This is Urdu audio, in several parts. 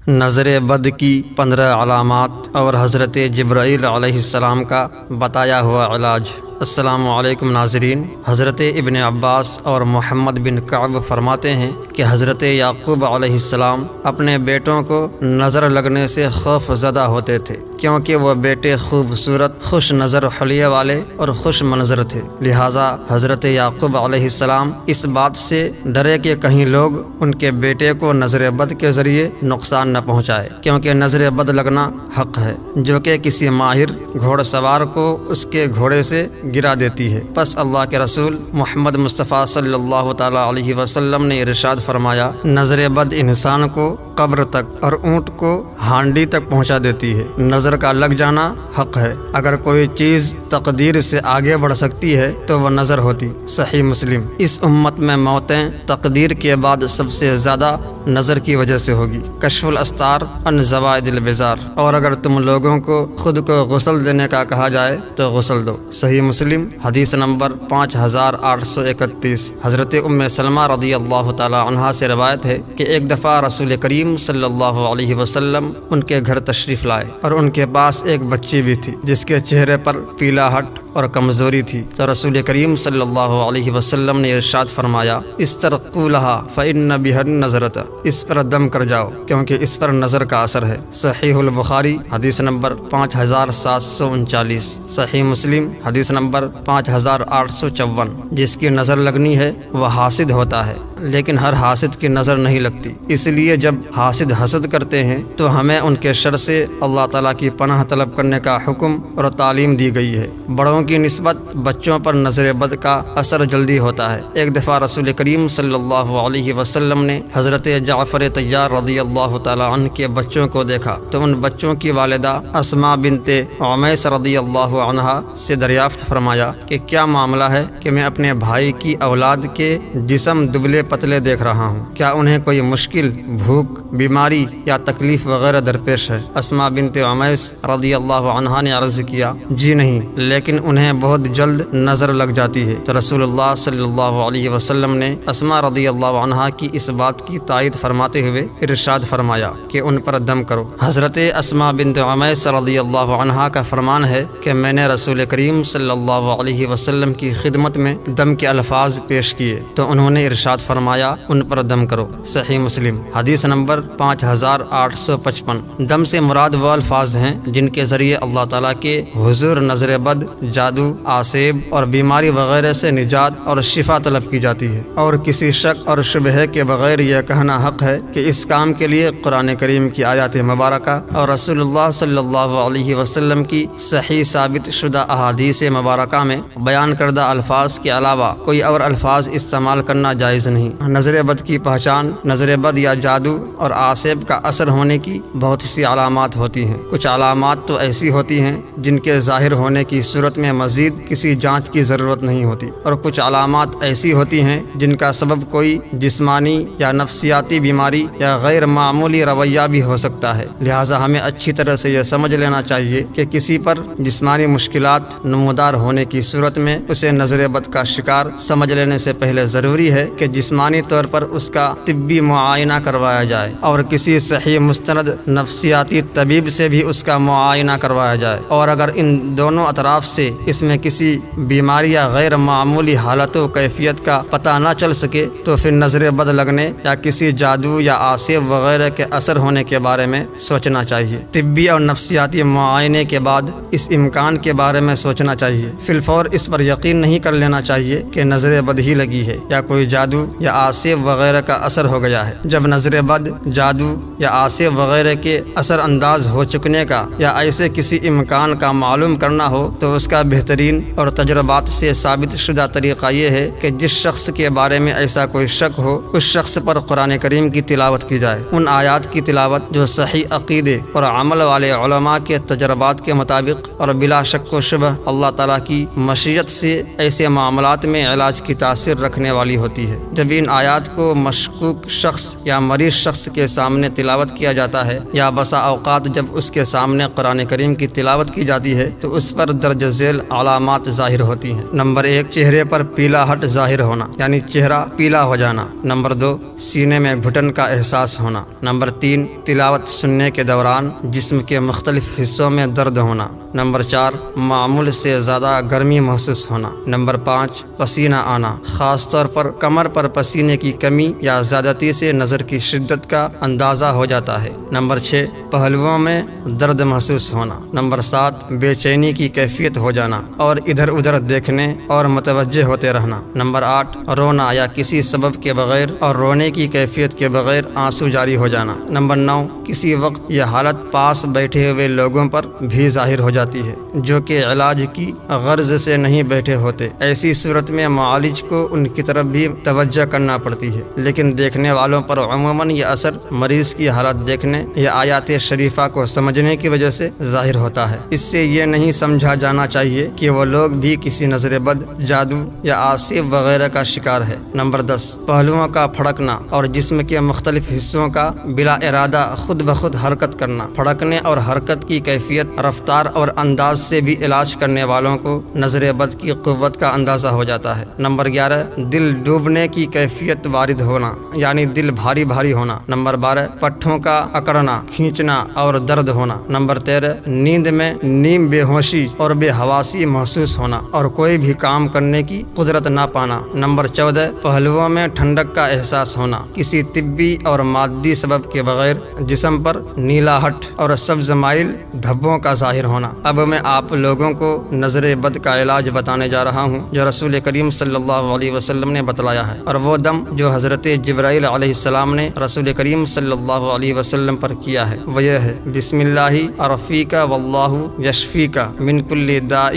نظر بد کی 15 علامات اور حضرت جبرائیل علیہ السلام کا بتایا ہوا علاج۔ السلام علیکم ناظرین۔ حضرت ابن عباس اور محمد بن کعب فرماتے ہیں کہ حضرت یعقوب علیہ السلام اپنے بیٹوں کو نظر لگنے سے خوف زدہ ہوتے تھے، کیونکہ وہ بیٹے خوبصورت، خوش نظر حلیے والے اور خوش منظر تھے۔ لہٰذا حضرت یعقوب علیہ السلام اس بات سے ڈرے کہ کہیں لوگ ان کے بیٹے کو نظر بد کے ذریعے نقصان نہ پہنچائے، کیونکہ نظر بد لگنا حق ہے جو کہ کسی ماہر گھوڑ سوار کو اس کے گھوڑے سے گرا دیتی ہے۔ پس اللہ کے رسول محمد مصطفیٰ صلی اللہ تعالی علیہ وسلم نے ارشاد فرمایا، نظر بد انسان کو قبر تک اور اونٹ کو ہانڈی تک پہنچا دیتی ہے۔ نظر کا لگ جانا حق ہے۔ اگر کوئی چیز تقدیر سے آگے بڑھ سکتی ہے تو وہ نظر ہوتی۔ صحیح مسلم۔ اس امت میں موتیں تقدیر کے بعد سب سے زیادہ نظر کی وجہ سے ہوگی۔ کشف الاستار عن زوائد البزار۔ اور اگر تم لوگوں کو خود کو غسل دینے کا کہا جائے تو غسل دو۔ صحیح مسلم حدیث نمبر 5831۔ حضرت ام سلمہ رضی اللہ تعالی عنہا سے روایت ہے کہ ایک دفعہ رسول کریم صلی اللہ علیہ وسلم ان کے گھر تشریف لائے اور ان کے پاس ایک بچی بھی تھی جس کے چہرے پر پیلاہٹ اور کمزوری تھی، تو رسول کریم صلی اللہ علیہ وسلم نے ارشاد فرمایا، استرقوا لها فإن بها النظرۃ، اس پر دم کر جاؤ کیونکہ اس پر نظر کا اثر ہے۔ صحیح البخاری حدیث نمبر 5739۔ صحیح مسلم حدیث نمبر 5854۔ جس کی نظر لگنی ہے وہ حاسد ہوتا ہے، لیکن ہر حاسد کی نظر نہیں لگتی، اس لیے جب حاسد حسد کرتے ہیں تو ہمیں ان کے شر سے اللہ تعالیٰ کی پناہ طلب کرنے کا حکم اور تعلیم دی گئی ہے۔ بڑوں کی نسبت بچوں پر نظر بد کا اثر جلدی ہوتا ہے۔ ایک دفعہ رسول کریم صلی اللہ علیہ وسلم نے حضرت جعفر طیار رضی اللہ تعالیٰ عنہ کے بچوں کو دیکھا تو ان بچوں کی والدہ اسماء بنت عمیس رضی اللہ عنہا سے دریافت فرمایا کہ کیا معاملہ ہے کہ میں اپنے بھائی کی اولاد کے جسم دبلے پتلے دیکھ رہا ہوں، کیا انہیں کوئی مشکل، بھوک، بیماری یا تکلیف وغیرہ درپیش ہے؟ اسماء بنت عمیس رضی اللہ عنہا نے عرض کیا، جی نہیں، لیکن انہیں بہت جلد نظر لگ جاتی ہے۔ تو رسول اللہ صلی اللہ علیہ وسلم نے اسماء رضی اللہ عنہا کی اس بات کی تائید فرماتے ہوئے ارشاد فرمایا کہ ان پر دم کرو۔ حضرت اسماء بنت عمیس رضی اللہ عنہا کا فرمان ہے کہ میں نے رسول کریم صلی اللہ علیہ وسلم کی خدمت میں دم کے الفاظ پیش کیے تو انہوں نے ارشاد فرمایا ان پر دم کرو۔ صحیح مسلم حدیث نمبر 5855۔ دم سے مراد وہ الفاظ ہیں جن کے ذریعے اللہ تعالیٰ کے حضور نظر بد، جادو، آسیب اور بیماری وغیرہ سے نجات اور شفا طلب کی جاتی ہے، اور کسی شک اور شبہ کے بغیر یہ کہنا حق ہے کہ اس کام کے لیے قرآن کریم کی آیات مبارکہ اور رسول اللہ صلی اللہ علیہ وسلم کی صحیح ثابت شدہ احادیث مبارکہ میں بیان کردہ الفاظ کے علاوہ کوئی اور الفاظ استعمال کرنا جائز نہیں۔ نظر بد کی پہچان، نظر بد یا جادو اور آسیب کا اثر ہونے کی بہت سی علامات ہوتی ہیں۔ کچھ علامات تو ایسی ہوتی ہیں جن کے ظاہر ہونے کی صورت میں مزید کسی جانچ کی ضرورت نہیں ہوتی، اور کچھ علامات ایسی ہوتی ہیں جن کا سبب کوئی جسمانی یا نفسیاتی بیماری یا غیر معمولی رویہ بھی ہو سکتا ہے۔ لہٰذا ہمیں اچھی طرح سے یہ سمجھ لینا چاہیے کہ کسی پر جسمانی مشکلات نمودار ہونے کی صورت میں اسے نظر بد کا شکار سمجھ لینے سے پہلے ضروری ہے کہ جسمانی طور پر اس کا طبی معائنہ کروایا جائے اور کسی صحیح مستند نفسیاتی طبیب سے بھی اس کا معائنہ کروایا جائے، اور اگر ان دونوں اطراف سے اس میں کسی بیماری یا غیر معمولی حالت و کیفیت کا پتہ نہ چل سکے تو پھر نظر بد لگنے یا کسی جادو یا آسیب وغیرہ کے اثر ہونے کے بارے میں سوچنا چاہیے۔ طبی اور نفسیاتی معائنے کے بعد اس امکان کے بارے میں سوچنا چاہیے۔ فی الفور اس پر یقین نہیں کر لینا چاہیے کہ نظر بد ہی لگی ہے یا کوئی جادو یا آسیب وغیرہ کا اثر ہو گیا ہے۔ جب نظر بد، جادو یا آسیب وغیرہ کے اثر انداز ہو چکنے کا یا ایسے کسی امکان کا معلوم کرنا ہو تو اس کا بہترین اور تجربات سے ثابت شدہ طریقہ یہ ہے کہ جس شخص کے بارے میں ایسا کوئی شک ہو اس شخص پر قرآن کریم کی تلاوت کی جائے، ان آیات کی تلاوت جو صحیح عقیدے اور عمل والے علماء کے تجربات کے مطابق اور بلا شک و شبہ اللہ تعالیٰ کی مشیت سے ایسے معاملات میں علاج کی تاثیر رکھنے والی ہوتی ہے۔ جب ان آیات کو مشکوک شخص یا مریض شخص کے سامنے تلاوت کیا جاتا ہے یا بسا اوقات جب اس کے سامنے قرآن کریم کی تلاوت کی جاتی ہے تو اس پر درج ذیل علامات ظاہر ہوتی ہیں۔ نمبر 1، چہرے پر پیلا ہٹ ظاہر ہونا، یعنی چہرہ پیلا ہو جانا۔ نمبر 2، سینے میں گھٹن کا احساس ہونا۔ نمبر 3 تلاوت سننے کے دوران جسم کے مختلف حصوں میں درد ہونا۔ نمبر 4 معمول سے زیادہ گرمی محسوس ہونا۔ نمبر 5 پسینہ آنا، خاص طور پر کمر پر پسینے کی کمی یا زیادتی سے نظر کی شدت کا اندازہ ہو جاتا ہے۔ نمبر 6 پہلوؤں میں درد محسوس ہونا۔ نمبر 7 بے چینی کی کیفیت ہو جانا اور ادھر ادھر دیکھنے اور متوجہ ہوتے رہنا۔ نمبر 8 رونا یا کسی سبب کے بغیر اور رونے کی کیفیت کے بغیر آنسو جاری ہو جانا۔ نمبر 9 کسی وقت یہ حالت پاس بیٹھے ہوئے لوگوں پر بھی ظاہر ہو جاتی ہے جو کہ علاج کی غرض سے نہیں بیٹھے ہوتے۔ ایسی صورت میں معالج کو ان کی طرف بھی توجہ کرنا پڑتی ہے، لیکن دیکھنے والوں پر عموماً یہ اثر مریض کی حالت دیکھنے یا آیات شریفہ کو سمجھنے کی وجہ سے ظاہر ہوتا ہے۔ اس سے یہ نہیں سمجھا جانا چاہیے کہ وہ لوگ بھی کسی نظر بد، جادو یا آصف وغیرہ کا شکار ہے۔ نمبر 10 پہلوؤں کا پھڑکنا اور جسم کے مختلف حصوں کا بلا ارادہ خود بخود حرکت کرنا۔ پھڑکنے اور حرکت کی کیفیت، رفتار اور انداز سے بھی علاج کرنے والوں کو نظر بد کی قوت کا اندازہ ہو جاتا ہے۔ نمبر 11 دل ڈوبنے کی کیفیت وارد ہونا، یعنی دل بھاری بھاری ہونا۔ نمبر 12 پٹھوں کا اکڑنا، کھینچنا اور درد ہونا۔ نمبر 13 نیند میں نیم بے ہوشی اور بے حواسی محسوس ہونا اور کوئی بھی کام کرنے کی قدرت نہ پانا۔ نمبر 14 پہلوؤں میں ٹھنڈک کا احساس ہونا، کسی طبی اور مادی سبب کے بغیر جسم پر نیلاہٹ اور سبز مائل دھبوں کا ظاہر ہونا۔ اب میں آپ لوگوں کو نظر بد کا علاج بتانے جا رہا ہوں جو رسول کریم صلی اللہ علیہ وسلم نے بتلایا ہے، اور وہ دم جو حضرت جبرائیل علیہ السلام نے رسول کریم صلی اللہ علیہ وسلم پر کیا ہے وہ یہ ہے: بسم اللہ ارفیکا واللہ یشفیکا من کل داء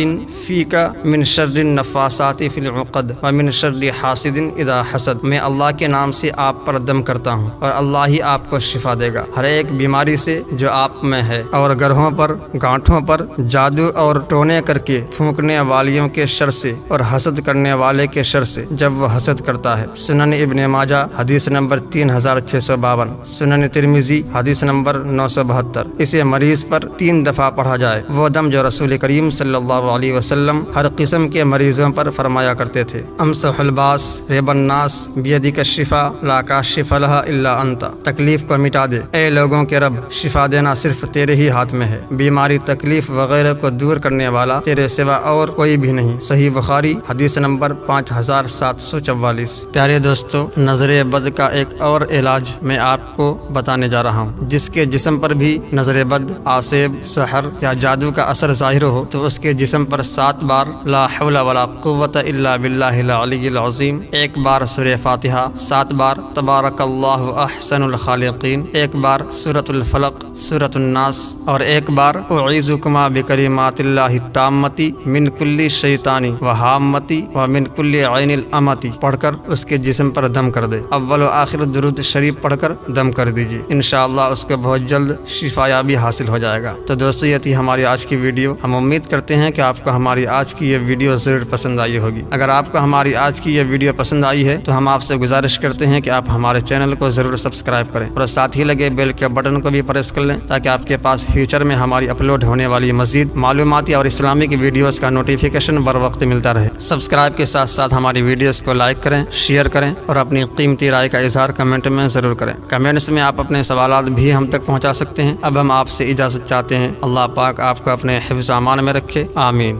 فیکا من شر النفاسات فی العقد ومن شر حاسد اذا حسد۔ میں اللہ کے نام سے آپ پر دم کرتا ہوں اور اللہ ہی آپ کو شفا دے گا ہر ایک بیماری سے جو آپ میں ہے، اور گرہوں پر، گانٹھوں پر جادو اور ٹونے کر کے پھونکنے والیوں کے شر سے، اور حسد کرنے والے کے شر سے جب وہ حسد کرتا ہے۔ سنن ابن ماجہ حدیث نمبر 3652، سنن ترمذی حدیث نمبر 972۔ اسے مریض پر 3 دفعہ پڑھا جائے، وہ دم جو رسول کریم صلی اللہ علیہ وسلم ہر قسم کے مریضوں پر فرمایا کرتے تھے: امسح الباس ریب الناس بیدک الشفا لا کاشف لها الا انت۔ تکلیف کو مٹا دے اے لوگوں کے رب، شفا دینا صرف تیرے ہی ہاتھ میں ہے، بیماری، تکلیف وغیرہ کو دور کرنے والا تیرے سوا اور کوئی بھی نہیں۔ صحیح بخاری حدیث نمبر 5744۔ پیارے دوستو، نظر بد کا ایک اور علاج میں آپ کو بتانے جا رہا ہوں۔ جس کے جسم پر بھی نظر بد، آصب، سحر یا جادو کا اثر ظاہر ہو تو اس کے جسم پر 7 بار لا حول ولا قوت الا باللہ العلی العظیم، 1 بار سورہ فاتحہ، 7 بار تبارک اللہ احسن الخالقین، 1 بار سورۃ الفلق، سورۃ الناس، اور 1 بار اعیذکما بکلمات اللہ التامۃ من کل شیطان وہامۃ ومن کل عین الامۃ پڑھ کر اس کے جسم پر دم کر دے۔ اول و آخر درود شریف پڑھ کر دم کر دیجیے، انشاءاللہ اس کو بہت جلد شفا یابی حاصل ہو جائے گا۔ تو دوستو، یہ تھی ہماری آج کی ویڈیو۔ ہم امید کرتے ہیں کہ آپ کو ہماری آج کی یہ ویڈیو ضرور پسند آئی ہوگی۔ اگر آپ کو ہماری آج کی یہ ویڈیو پسند آئی ہے تو ہم آپ سے گزارش کرتے ہیں کہ آپ ہمارے چینل کو ضرور سبسکرائب کریں اور ساتھ ہی لگے بیل کے بٹن کو بھی پریس کر لیں تاکہ آپ کے پاس فیوچر میں ہماری اپلوڈ ہونے والی مزید معلوماتی اور اسلامک ویڈیوز کا نوٹیفیکیشن بر وقت ملتا رہے۔ سبسکرائب کے ساتھ ساتھ ہماری ویڈیوز کو لائک کریں، شیئر کریں اور اپنی قیمتی رائے کا اظہار کمنٹ میں ضرور کریں۔ کمنٹس میں آپ اپنے سوالات بھی ہم تک پہنچا سکتے ہیں۔ اب ہم آپ سے اجازت چاہتے ہیں۔ اللہ پاک آپ کو اپنے حفظ امان میں رکھے، آمین۔